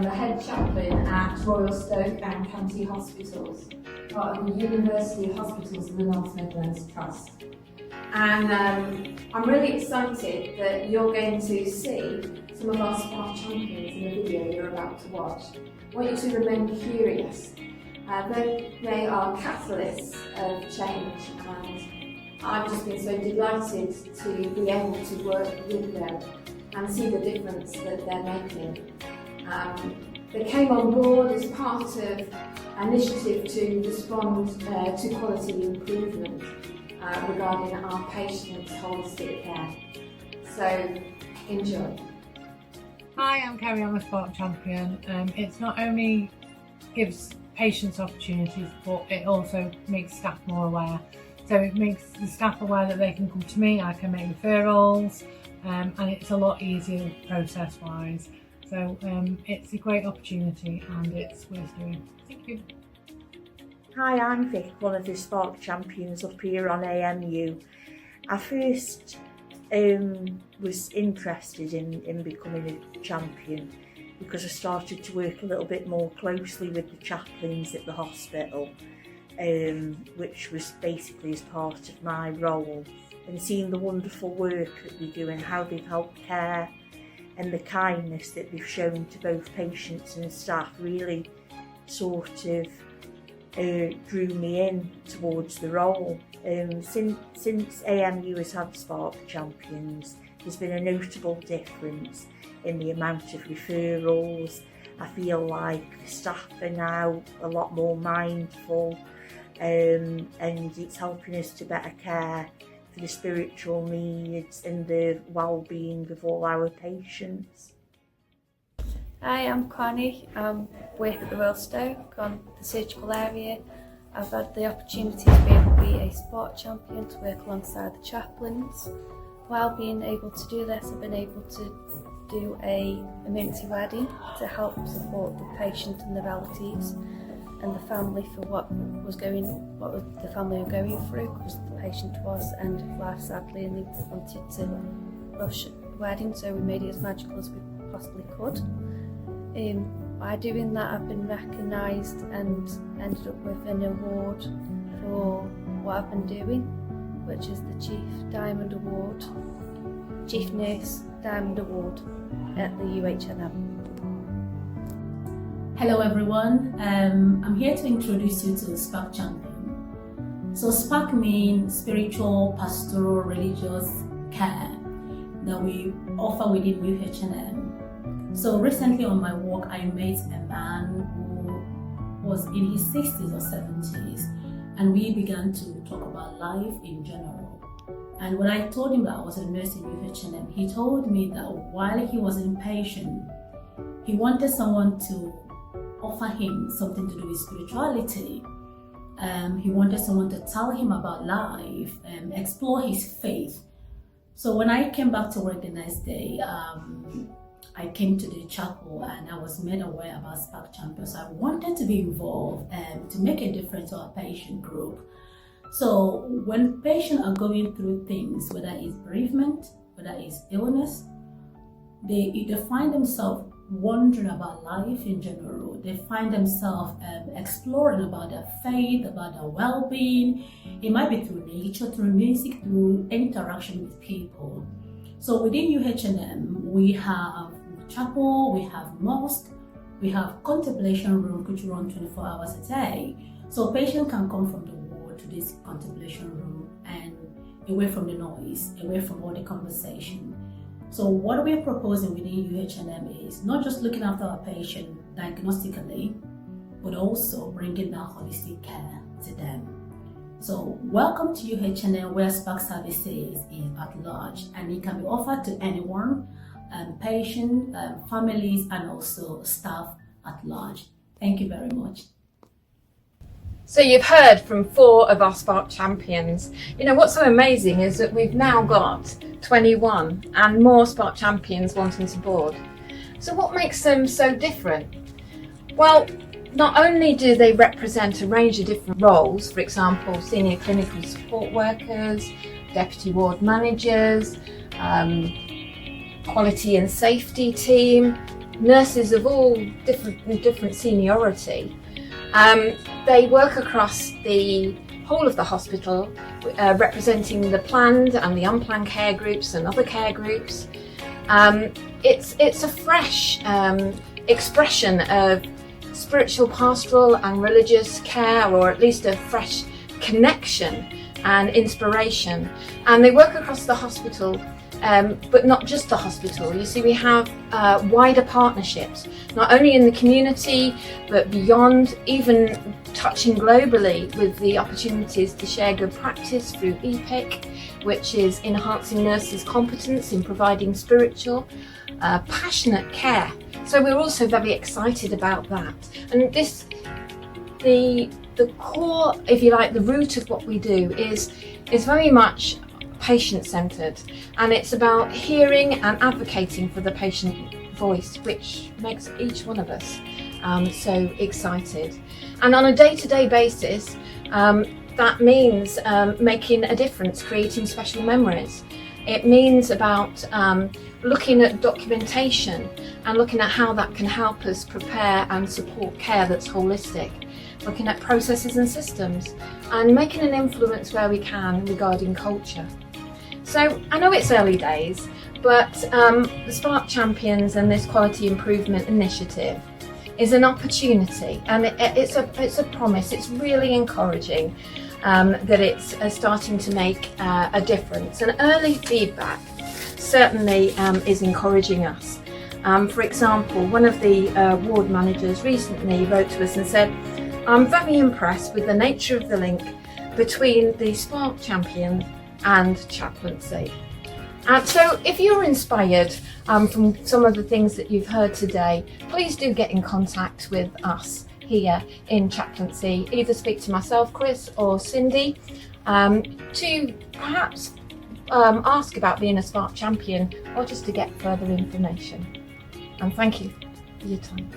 am the head chaplain at Royal Stoke and County Hospitals, part of the University Hospitals of the North Midlands Trust. And I'm really excited that you're going to see some of our SPaRC Champions in the video you're about to watch. I want you to remain curious. They are catalysts of change, and I've just been so delighted to be able to work with them and see the difference that they're making. They came on board as part of an initiative to respond to quality improvement regarding our patients' holistic care. So, enjoy. Hi, I'm Kerry, I'm a SPaRC Champion. It's not only gives patients opportunities, but it also makes staff more aware. So it makes the staff aware that they can come to me, I can make referrals, and it's a lot easier process-wise. So it's a great opportunity and it's worth doing. Thank you. Hi, I'm Vic, one of the SPaRC Champions up here on AMU. I first was interested in becoming a champion because I started to work a little bit more closely with the chaplains at the hospital, which was basically as part of my role, and seeing the wonderful work that they do and how they've helped care and the kindness that they've shown to both patients and staff really sort of drew me in towards the role. Since AMU has had SPaRC Champions, there's been a notable difference in the amount of referrals. I feel like the staff are now a lot more mindful, and it's helping us to better care for the spiritual needs and the well-being of all our patients. Hi, I'm Connie. I work at the Royal Stoke on the surgical area. I've had the opportunity to be able to be a SPaRC champion, to work alongside the chaplains. While being able to do this, I've been able to do an emergency wedding to help support the patient and the relatives and the family for what the family were going through, because the patient was end of life sadly and they wanted to rush the wedding, so we made it as magical as we possibly could. By doing that, I've been recognised and ended up with an award for what I've been doing, which is the Chief Nurse Diamond Award at the UHNM. Hello everyone, I'm here to introduce you to SPaRC Champion. So SPaRC means spiritual, pastoral, religious care that we offer within UHNM. So recently on my walk, I met a man who was in his 60s or 70s, and we began to talk about life in general. And when I told him that I was a nurse in UHNM, he told me that while he was inpatient, he wanted someone to offer him something to do with spirituality. He wanted someone to tell him about life and explore his faith. So when I came back to work the next day, I came to the chapel and I was made aware about SPaRC Champions. I wanted to be involved and to make a difference to our patient group. So when patients are going through things, whether it's bereavement, whether it's illness, they find themselves wondering about life in general. They find themselves exploring about their faith, about their well-being. It might be through nature, through music, through interaction with people. So within UHNM, we have chapel, we have mosque, we have contemplation room which run 24 hours a day. So patients can come from the ward to this contemplation room and away from the noise, away from all the conversation. So what we're proposing within UHNM is not just looking after our patient diagnostically, but also bringing that holistic care to them. So welcome to UHNM, where SPaRC services is at large, and it can be offered to anyone, patients, families, and also staff at large. Thank you very much. So you've heard from 4 of our SPaRC Champions. You know, what's so amazing is that we've now got 21 and more SPaRC Champions wanting to board. So what makes them so different? Well, not only do they represent a range of different roles, for example, senior clinical support workers, deputy ward managers, quality and safety team, nurses of all different seniority. They work across the whole of the hospital, representing the planned and the unplanned care groups and other care groups. It's a fresh expression of spiritual, pastoral and religious care, or at least a fresh connection and inspiration. And they work across the hospital, but not just the hospital. You see, we have wider partnerships, not only in the community, but beyond, even touching globally with the opportunities to share good practice through EPIC, which is enhancing nurses' competence in providing spiritual, passionate care. So we're also very excited about that. And this, the core, if you like, the root of what we do is very much patient-centred, and it's about hearing and advocating for the patient voice, which makes each one of us so excited. And on a day-to-day basis, that means making a difference, creating special memories. It means about looking at documentation and looking at how that can help us prepare and support care that's holistic, looking at processes and systems, and making an influence where we can regarding culture. So I know it's early days, but the SPaRC Champions and this quality improvement initiative is an opportunity, and it's a promise. It's really encouraging that it's starting to make a difference, and early feedback certainly is encouraging us. For example, one of the ward managers recently wrote to us and said, "I'm very impressed with the nature of the link between the SPaRC Champions and chaplaincy." So if you're inspired from some of the things that you've heard today, please do get in contact with us here in chaplaincy. Either speak to myself, Chris, or Cindy, to perhaps ask about being a SPaRC champion, or just to get further information. And thank you for your time.